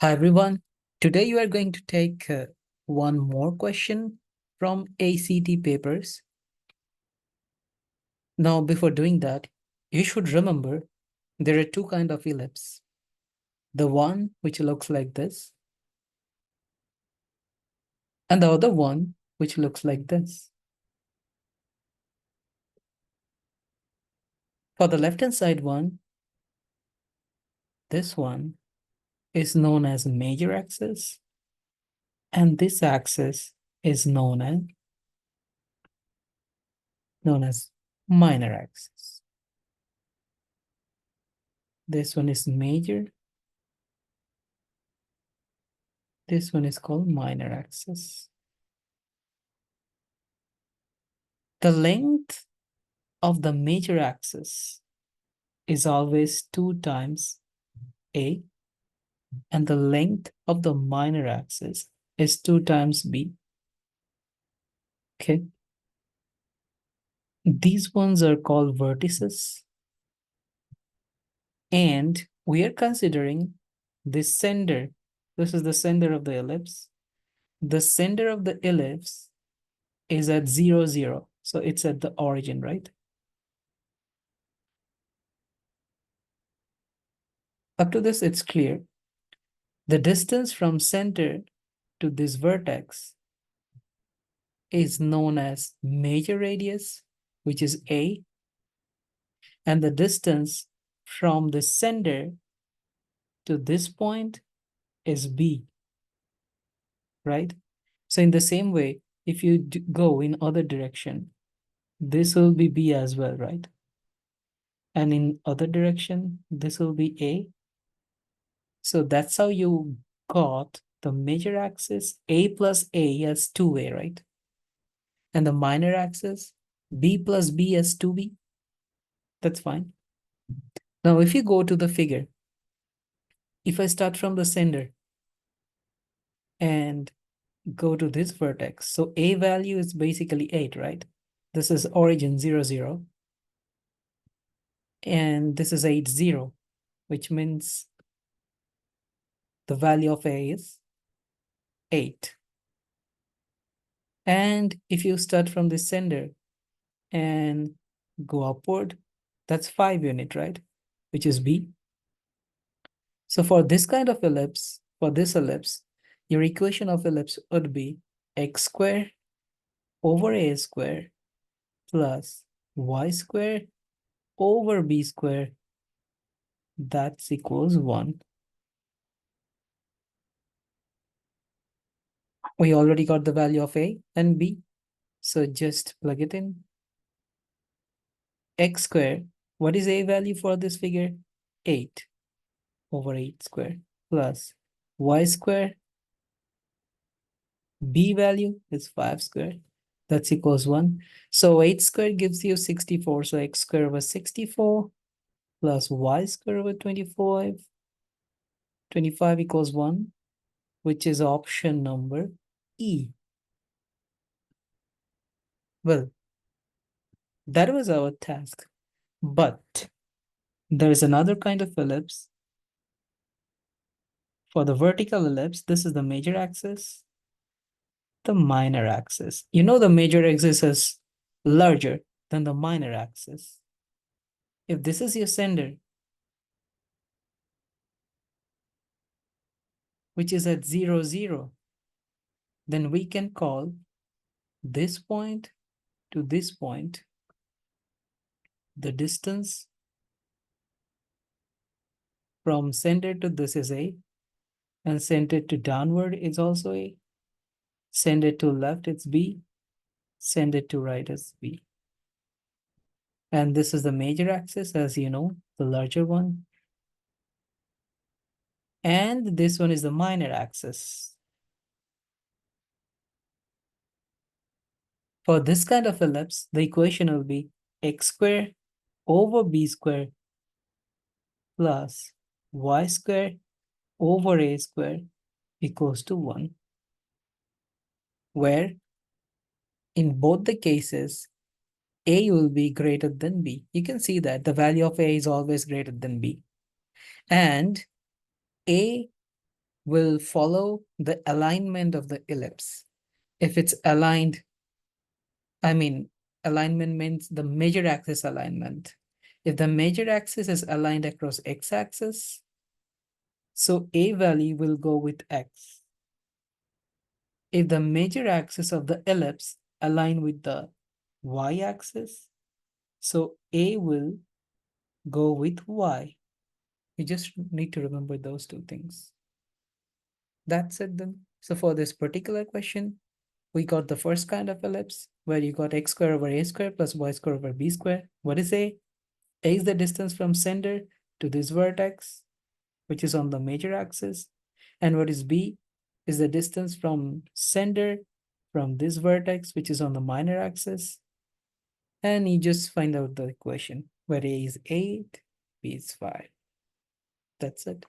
Hi everyone. Today you are going to take one more question from ACT papers. Now, before doing that, you should remember there are two kinds of ellipse. The one which looks like this, and the other one which looks like this. For the left-hand side one, this one is known as major axis, and this axis is known as minor axis. This one is major. This one is called minor axis. The length of the major axis is always 2 times A, and the length of the minor axis is 2 times B. Okay. These ones are called vertices. And we are considering the center. This is the center of the ellipse. The center of the ellipse is at 0, 0. So it's at the origin, right? Up to this, it's clear. The distance from center to this vertex is known as major radius, which is A, and the distance from the center to this point is B, right? So in the same way, if you go in other direction, this will be B as well, right? And in other direction, this will be A. So that's how you got the major axis, A plus A as 2A, right? And the minor axis, B plus B as 2B. That's fine. Now, if you go to the figure, if I start from the center and go to this vertex, so A value is basically 8, right? This is origin 0, 0. And this is 8, 0, which means the value of A is 8. And if you start from the center and go upward, that's 5 unit, right? Which is B. So for this kind of ellipse, for this ellipse, your equation of ellipse would be x squared over a squared plus y squared over b squared. That's equals 1. We already got the value of a and b, so just plug it in. X squared, what is a value for this figure? 8 over 8 squared plus y squared, b value is 5 squared. That's equals 1. So 8 squared gives you 64. So x squared over 64 plus y squared over 25. 25 equals 1, which is option number E. Well, that was our task. But there is another kind of ellipse. For the vertical ellipse, this is the major axis, the minor axis. You know the major axis is larger than the minor axis. If this is your center, which is at 0, 0, then we can call this point to this point the distance from center to this is A, and center to downward is also A. Send it to left, it's B. Send it to right, it's B. And this is the major axis, as you know, the larger one. And this one is the minor axis. For this kind of ellipse, the equation will be x squared over b squared plus y squared over a squared equals to 1. Where in both the cases, a will be greater than b. You can see that the value of a is always greater than b. And a will follow the alignment of the ellipse. If it's aligned, I mean, alignment means the major axis alignment. If the major axis is aligned across x-axis, so A value will go with x. If the major axis of the ellipse align with the y-axis, so A will go with y. You just need to remember those two things. That's it then. So for this particular question, we got the first kind of ellipse where you got x square over a square plus y square over b square. What is A? A is the distance from center to this vertex, which is on the major axis. And what is B? Is the distance from center from this vertex, which is on the minor axis. And you just find out the equation where A is 8, B is 5. That's it.